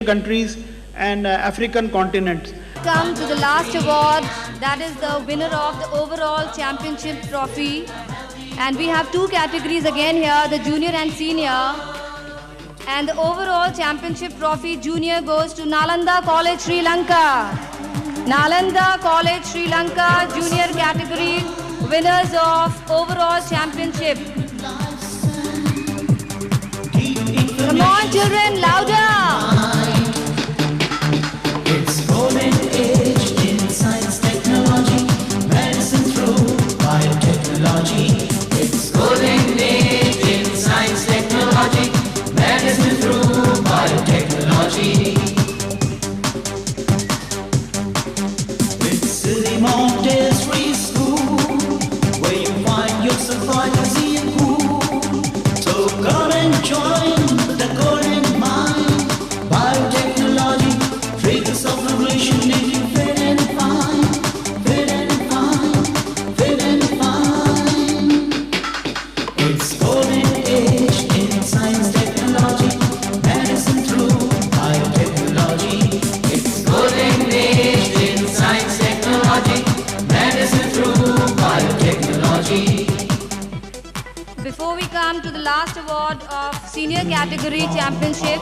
countries and African continents. Come to the last award, that is the winner of the overall championship trophy. And we have two categories again here, the junior and senior. And the overall championship trophy junior goes to Nalanda College, Sri Lanka. Nalanda College, Sri Lanka, junior category, winners of overall championship. Come on children, louder! It's golden age in science, technology, medicine through biotechnology. It's golden age in science, technology, medicine through biotechnology. It's City Montessori School, where you find yourself fantasy and cool. So come and join the golden mind, biotechnology, fragrance of revolution, make you fit and fine, fit and fine, fit and fine. It's golden age in science, technology, medicine through biotechnology. It's golden age in science, technology, medicine through biotechnology. Before we come to the last award of senior category championship,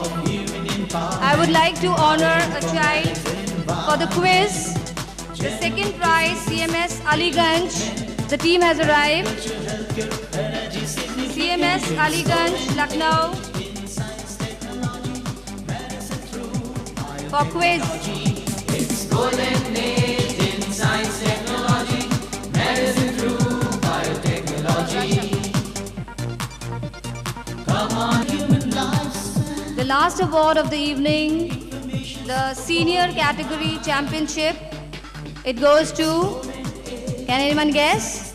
I would like to honor a child for the quiz. The second prize, CMS Aliganj. The team has arrived. CMS Aliganj, Lucknow. For quiz. It's golden age in science, technology, medicine through biotechnology. Come on, human lives. The last award of the evening, the senior category championship. It goes to, can anyone guess?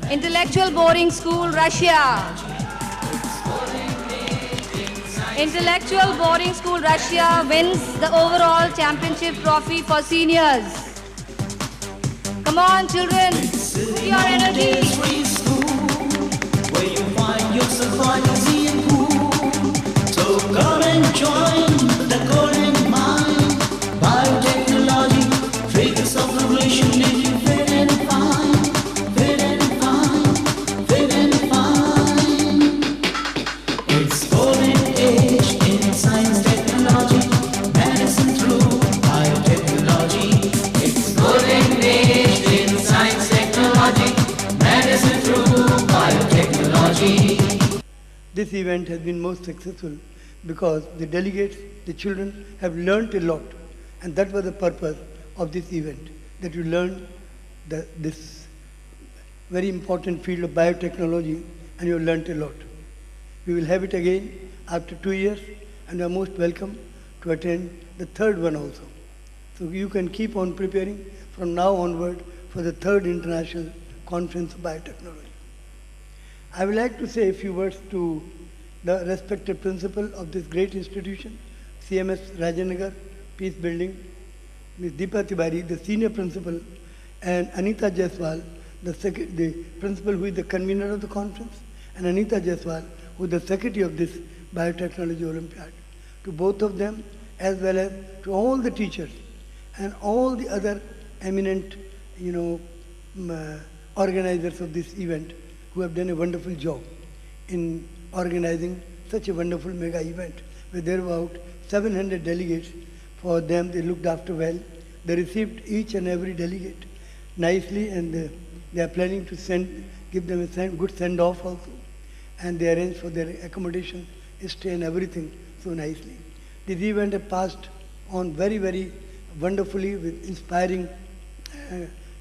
Intellectual Boarding School, Russia. Intellectual Boarding School, Russia wins the overall championship trophy for seniors. Come on, children, put your energy. Where you find yourself fantasy and cool. So come and join the golden mind, biotechnology, fragrance of revolution, make you fit and fine, fit and fine, fit and fine. It's golden age in science, technology, medicine through biotechnology. It's golden age in science, technology, medicine through biotechnology. This event has been most successful because the delegates, the children have learnt a lot, and that was the purpose of this event, that you learn this very important field of biotechnology, and you learnt a lot. We will have it again after 2 years, and you are most welcome to attend the third one also. So you can keep on preparing from now onward for the third International Conference of Biotechnology. I would like to say a few words to the respected principal of this great institution, CMS Rajanagar, Peace Building, Ms. Deepa Tiwari, the senior principal, and Anita Jaiswal, the principal who is the convener of the conference, and Anita Jaiswal, who is the secretary of this Biotechnology Olympiad. To both of them, as well as to all the teachers and all the other eminent, organizers of this event, who have done a wonderful job in organizing such a wonderful mega event, where there were about 700 delegates. For them, they looked after well. They received each and every delegate nicely, and they are planning to give them a good send-off also. And they arranged for their accommodation, stay and everything so nicely. This event has passed on very, very wonderfully with inspiring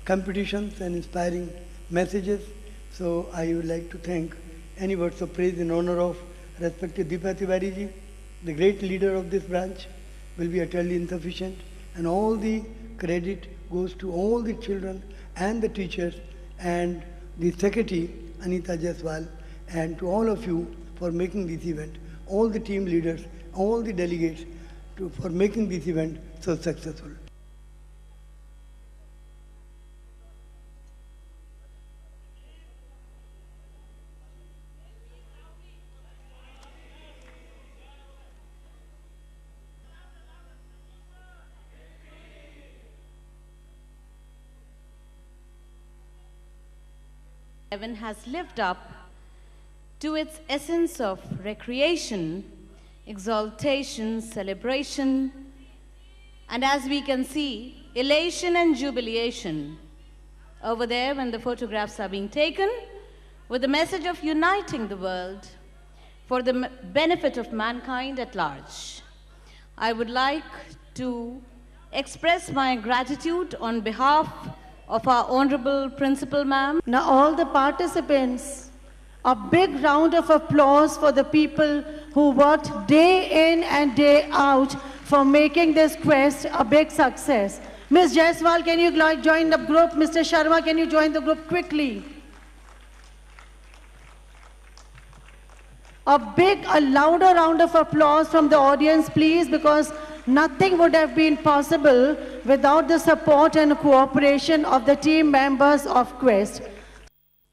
competitions and inspiring messages. So I would like to thank any words of praise in honor of respected Deepa Tiwari ji, the great leader of this branch, will be utterly insufficient, and all the credit goes to all the children and the teachers and the secretary Anita Jaiswal, and to all of you for making this event, all the team leaders, all the delegates for making this event so successful. Heaven has lived up to its essence of recreation, exaltation, celebration, and as we can see, elation and jubilation over there when the photographs are being taken with the message of uniting the world for the benefit of mankind at large. I would like to express my gratitude on behalf of our Honorable Principal Ma'am. Now all the participants, a big round of applause for the people who worked day in and day out for making this quest a big success. Ms. Jaiswal, can you join the group? Mr. Sharma, can you join the group quickly? A louder round of applause from the audience, please, because nothing would have been possible without the support and cooperation of the team members of Quest.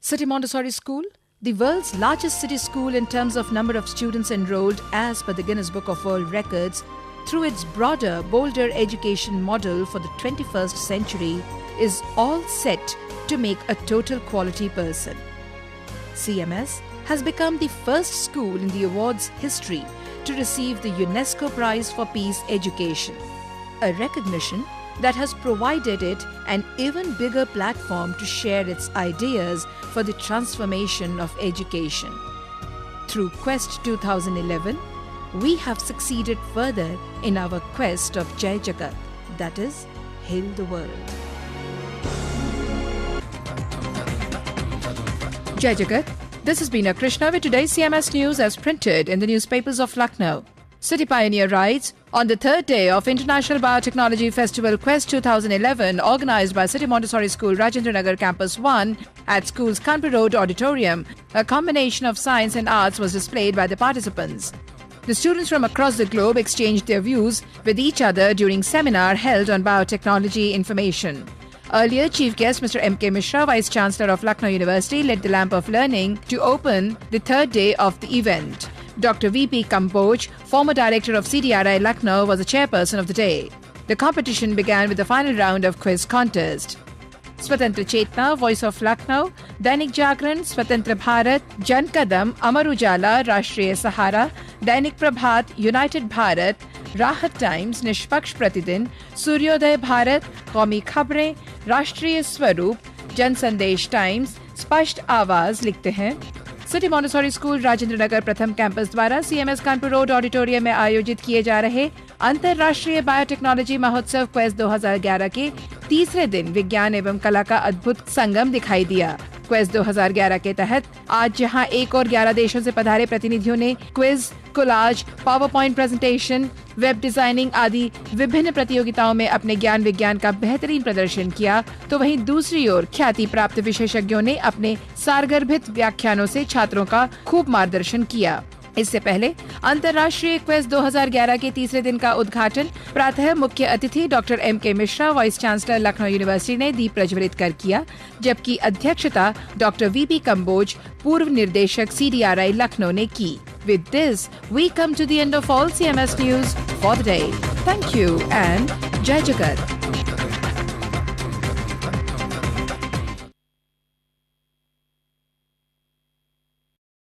City Montessori School, the world's largest city school in terms of number of students enrolled as per the Guinness Book of World Records, through its broader, bolder education model for the 21st century, is all set to make a total quality person. CMS has become the first school in the awards history to receive the UNESCO Prize for Peace Education, a recognition that has provided it an even bigger platform to share its ideas for the transformation of education. Through Quest 2011, we have succeeded further in our quest of Jai Jagat, that is, Hail the World. Jai Jagat. This has been a Krishna with today's CMS News as printed in the newspapers of Lucknow. City Pioneer writes, on the third day of International Biotechnology Festival Quest 2011, organized by City Montessori School, Rajendra Nagar Campus 1, at school's Kanpur Road Auditorium, a combination of science and arts was displayed by the participants. The students from across the globe exchanged their views with each other during seminar held on biotechnology information. Earlier, Chief Guest Mr. M.K. Mishra, Vice Chancellor of Lucknow University, lit the lamp of learning to open the third day of the event. Dr. V.P. Kamboj, former Director of CDRI Lucknow, was the chairperson of the day. The competition began with the final round of quiz contest. Swatantra Chetna, Voice of Lucknow, Dainik Jagran, Swatantra Bharat, Jan Kadam, Amar Ujala, Rashtriya Sahara, Dainik Prabhat, United Bharat, Rahat Times, Nishpaksh Pratidin, Suryodaya Bharat, Qaumi Khabrein, Rashtriya Swaroop, Jan Sandesh Times, Spasht Awaaz लिखते हैं। City Montessori school Rajendra Nagar प्रथम campus द्वारा CMS Kanpur road auditorium में आयोजित किए जा रहे अंतर्राष्ट्रीय बायोटेक्नोलॉजी महोत्सव क्वेस्ट 2011 के तीसरे दिन विज्ञान एवं कला का अद्भुत संगम दिखाई दिया। क्वेस्ट 2011 के तहत आज जहां 1 और 11 देशों से पधारे प्रतिनिधियों ने quiz, collage, power point presentation, web designing आदि विभिन्न प्रतियोगिताओं में अपने ज्ञान विज्ञान का बेहतरीन प्रदर्शन किया, तो वहीं दूसरी ओर ख्याति प्राप्त विशेषज्ञों ने अपने सारगर्भित व्याख्यानों से छात्रों का खूब मार्गदर्शन किया। इससे पहले अंतर्राष्ट्रीय क्वेस्ट 2011 के तीसरे दिन का उद्घाटन प्रातः मुख्य अतिथि doctor M.K. Mishra, vice chancellor Lucknow university ने दीप प्रज्वलित कर किया, जबकि अध्यक्षता डॉक्टर V.P. कंबोज, पूर्व निर्देशक CDRI लखनऊ ने की। With this, we come to the end of all CMS news for the day. Thank you and Jai Jagat.